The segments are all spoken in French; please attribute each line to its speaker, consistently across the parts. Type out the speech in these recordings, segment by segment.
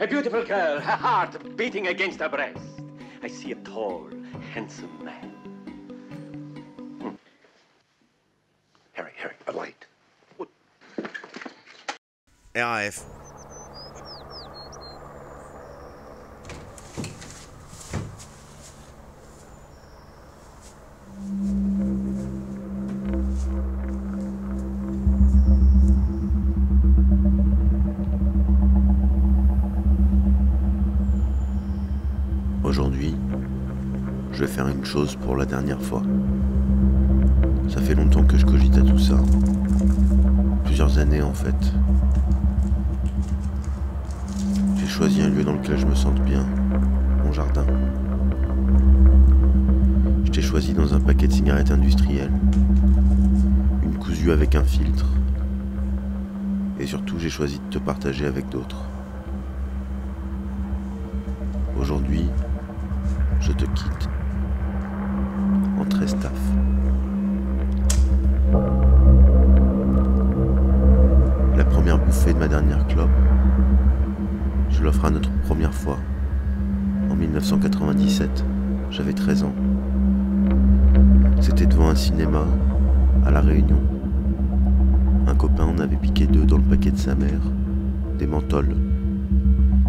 Speaker 1: A beautiful girl, her heart beating against her breast. I see a tall, handsome man.
Speaker 2: Harry, a light.
Speaker 3: RAF. Aujourd'hui, je vais faire une chose pour la dernière fois. Ça fait longtemps que je cogite à tout ça. Plusieurs années en fait. J'ai choisi un lieu dans lequel je me sente bien, mon jardin. Je t'ai choisi dans un paquet de cigarettes industrielles, une cousue avec un filtre, et surtout j'ai choisi de te partager avec d'autres. Aujourd'hui, je te quitte en Trestaff. La première bouffée de ma dernière clope, je l'offre à notre première fois. En 1997, j'avais 13 ans. C'était devant un cinéma, à La Réunion. Un copain en avait piqué 2 dans le paquet de sa mère, des menthols.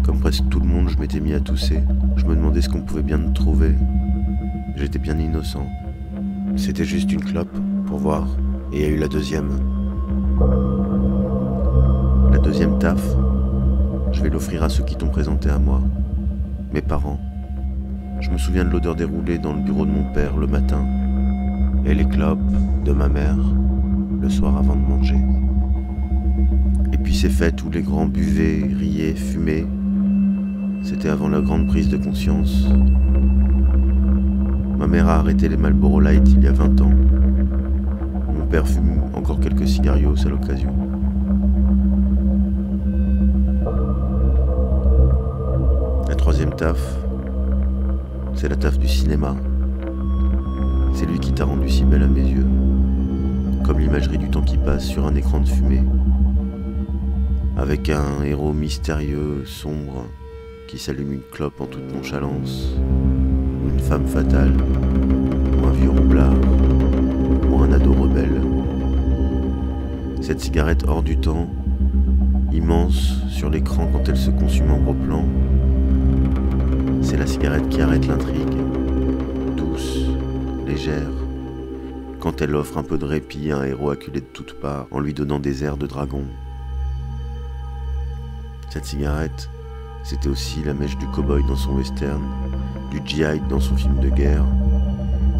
Speaker 3: Comme presque tout le monde, je m'étais mis à tousser. Je me demandais ce qu'on pouvait bien trouver. J'étais bien innocent. C'était juste une clope, pour voir. Et il y a eu la deuxième. La deuxième taf, je vais l'offrir à ceux qui t'ont présenté à moi. Mes parents. Je me souviens de l'odeur des roulés dans le bureau de mon père le matin. Et les clopes de ma mère, le soir avant de manger. Et puis ces fêtes où les grands buvaient, riaient, fumaient. C'était avant la grande prise de conscience. Ma mère a arrêté les Marlboro Light il y a 20 ans. Mon père fume encore quelques cigarios à l'occasion. La troisième taf, c'est la taf du cinéma. C'est lui qui t'a rendu si belle à mes yeux, comme l'imagerie du temps qui passe sur un écran de fumée, avec un héros mystérieux, sombre, qui s'allume une clope en toute nonchalance, ou une femme fatale, ou un vieux roublard, ou un ado rebelle. Cette cigarette hors du temps, immense sur l'écran quand elle se consume en gros plan, c'est la cigarette qui arrête l'intrigue, douce, légère, quand elle offre un peu de répit à un héros acculé de toutes parts en lui donnant des airs de dragon. Cette cigarette, c'était aussi la mèche du cow-boy dans son western, du GI dans son film de guerre,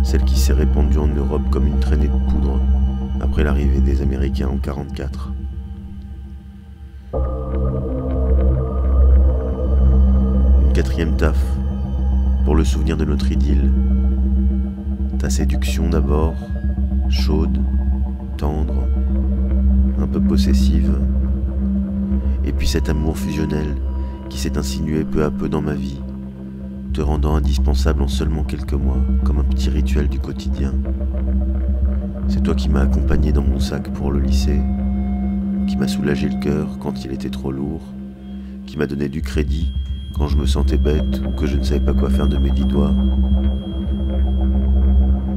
Speaker 3: celle qui s'est répandue en Europe comme une traînée de poudre après l'arrivée des Américains en 1944. Une quatrième taf, pour le souvenir de notre idylle. Ta séduction d'abord, chaude, tendre, un peu possessive, et puis cet amour fusionnel qui s'est insinué peu à peu dans ma vie, te rendant indispensable en seulement quelques mois, comme un petit rituel du quotidien. C'est toi qui m'as accompagné dans mon sac pour le lycée, qui m'a soulagé le cœur quand il était trop lourd, qui m'a donné du crédit quand je me sentais bête ou que je ne savais pas quoi faire de mes 10 doigts.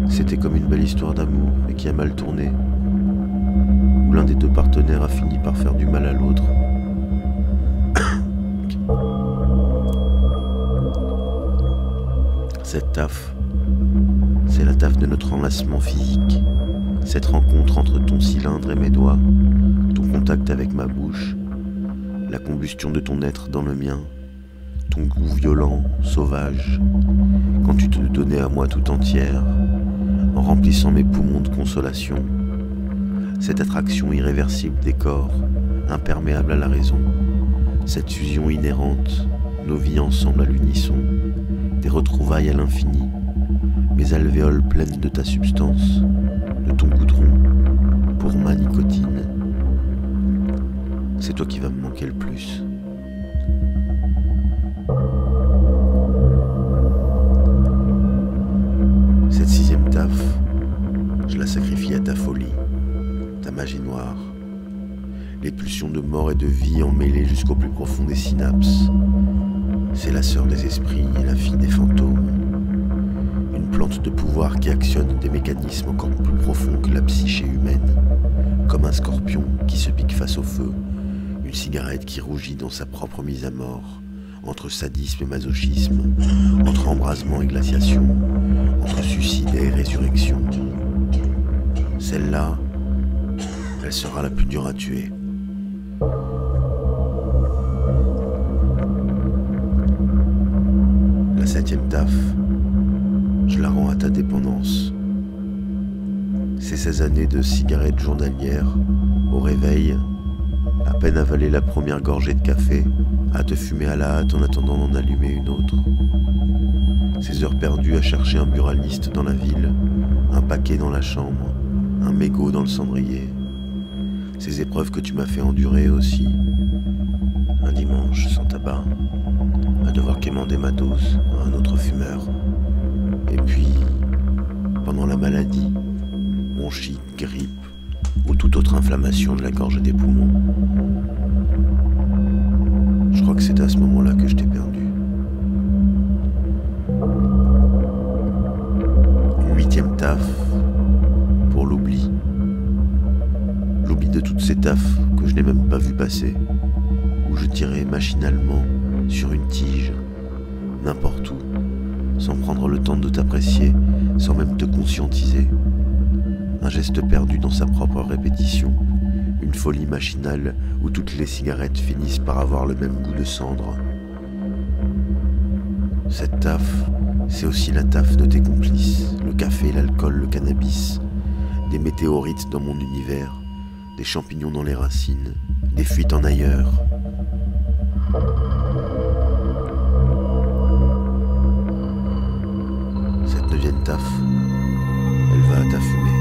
Speaker 3: C'était comme une belle histoire d'amour, mais qui a mal tourné, où l'un des deux partenaires a fini par faire du mal à l'autre. Cette taf, c'est la taf de notre enlacement physique, cette rencontre entre ton cylindre et mes doigts, ton contact avec ma bouche, la combustion de ton être dans le mien, ton goût violent, sauvage, quand tu te donnais à moi tout entière, en remplissant mes poumons de consolation, cette attraction irréversible des corps, imperméable à la raison, cette fusion inhérente, nos vies ensemble à l'unisson, des retrouvailles à l'infini, mes alvéoles pleines de ta substance, de ton goudron, pour ma nicotine. C'est toi qui vas me manquer le plus. Cette sixième taf, je la sacrifie à ta folie, ta magie noire, les pulsions de mort et de vie emmêlées jusqu'au plus profond des synapses. C'est la sœur des esprits et la fille des fantômes. Une plante de pouvoir qui actionne des mécanismes encore plus profonds que la psyché humaine. Comme un scorpion qui se pique face au feu, une cigarette qui rougit dans sa propre mise à mort, entre sadisme et masochisme, entre embrasement et glaciation, entre suicide et résurrection. Celle-là, elle sera la plus dure à tuer. La 7e taf, je la rends à ta dépendance. Ces 16 années de cigarettes journalières, au réveil, à peine avalé la première gorgée de café, à te fumer à la hâte en attendant d'en allumer une autre. Ces heures perdues à chercher un buraliste dans la ville, un paquet dans la chambre, un mégot dans le cendrier. Ces épreuves que tu m'as fait endurer aussi. Un dimanche sans tabac, à devoir quémander ma dose à un autre fumeur. Et puis, pendant la maladie, bronchite, grippe ou toute autre inflammation de la gorge et des poumons. Je crois que c'est à ce moment-là que je t'ai perdu. Une 8e taf pour l'oubli. L'oubli de toutes ces tafs que je n'ai même pas vu passer, où je tirais machinalement sur une tige, n'importe où, sans prendre le temps de t'apprécier, sans même te conscientiser. Un geste perdu dans sa propre répétition, une folie machinale où toutes les cigarettes finissent par avoir le même goût de cendre. Cette taf, c'est aussi la taf de tes complices, le café, l'alcool, le cannabis, des météorites dans mon univers, des champignons dans les racines, des fuites en ailleurs. Cette 9e taf, elle va à ta fumée.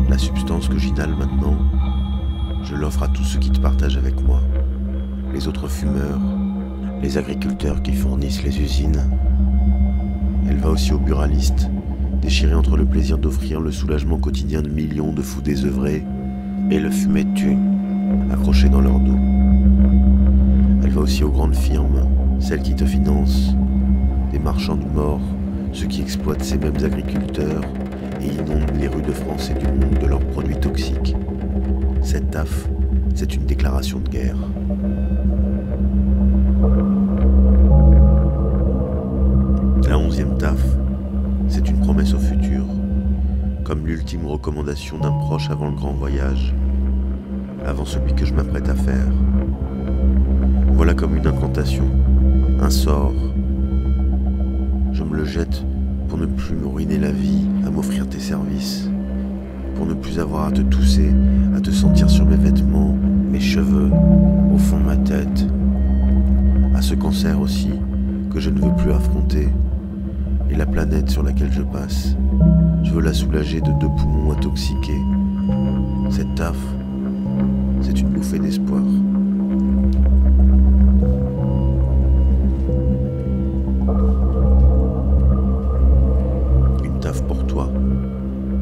Speaker 3: La substance que j'inhale maintenant, je l'offre à tous ceux qui te partagent avec moi. Les autres fumeurs, les agriculteurs qui fournissent les usines. Elle va aussi aux buralistes, déchirés entre le plaisir d'offrir le soulagement quotidien de millions de fous désœuvrés et le fumet de thunes accroché dans leur dos. Elle va aussi aux grandes firmes, celles qui te financent, des marchands de mort, ceux qui exploitent ces mêmes agriculteurs et inondent les rues de France et du monde de leurs produits toxiques. Cette taf, c'est une déclaration de guerre. La 11e taf, c'est une promesse au futur, comme l'ultime recommandation d'un proche avant le grand voyage, avant celui que je m'apprête à faire. Voilà comme une incantation, un sort. Je me le jette pour ne plus me ruiner la vie à m'offrir tes services, pour ne plus avoir à te tousser, à te sentir sur mes vêtements, mes cheveux, au fond de ma tête, à ce cancer aussi que je ne veux plus affronter, et la planète sur laquelle je passe, je veux la soulager de 2 poumons intoxiqués. Cette taf, c'est une bouffée d'espoir. Pour toi,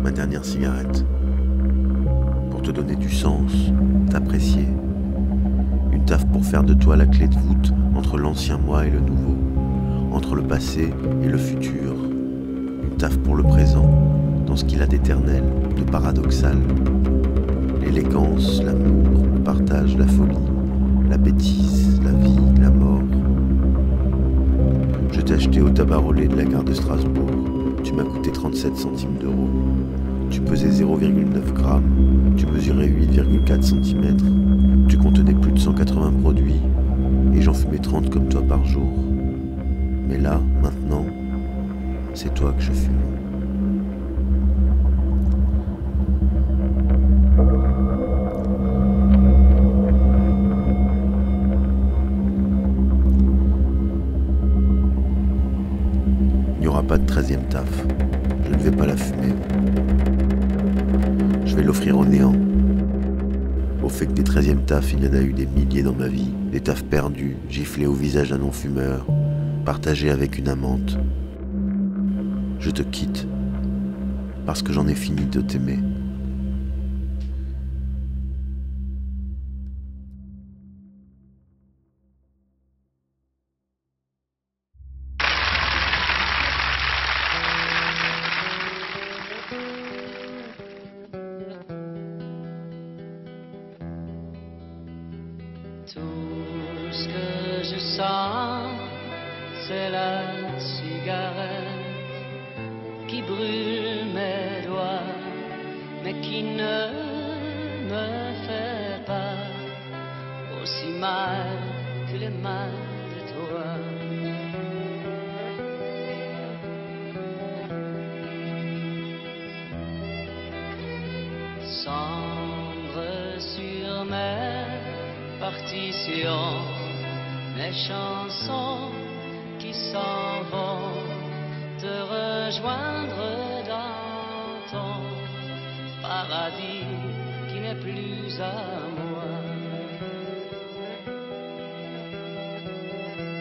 Speaker 3: ma dernière cigarette, pour te donner du sens, t'apprécier. Une taf pour faire de toi la clé de voûte entre l'ancien moi et le nouveau, entre le passé et le futur. Une taf pour le présent, dans ce qu'il a d'éternel, de paradoxal. L'élégance, l'amour, le partage, la folie, la bêtise, la vie, la mort. Je t'ai acheté au tabac relais de la gare de Strasbourg. Tu m'as coûté 37 centimes d'euros. Tu pesais 0,9 grammes. Tu mesurais 8,4 cm. Tu contenais plus de 180 produits. Et j'en fumais 30 comme toi par jour. Mais là, maintenant, c'est toi que je fume. taf. Je ne vais pas la fumer. Je vais l'offrir au néant. Au fait que des 13e tafs, il y en a eu des milliers dans ma vie. Des tafs perdus, giflés au visage d'un non-fumeur, partagés avec une amante. Je te quitte, parce que j'en ai fini de t'aimer.
Speaker 4: Tout ce que je sens, c'est la cigarette qui brûle mes doigts, mais qui ne me fait pas aussi mal que les mal de toi. Cendre sur mes partitions, mes chansons qui s'en vont te rejoindre dans ton paradis qui n'est plus amour.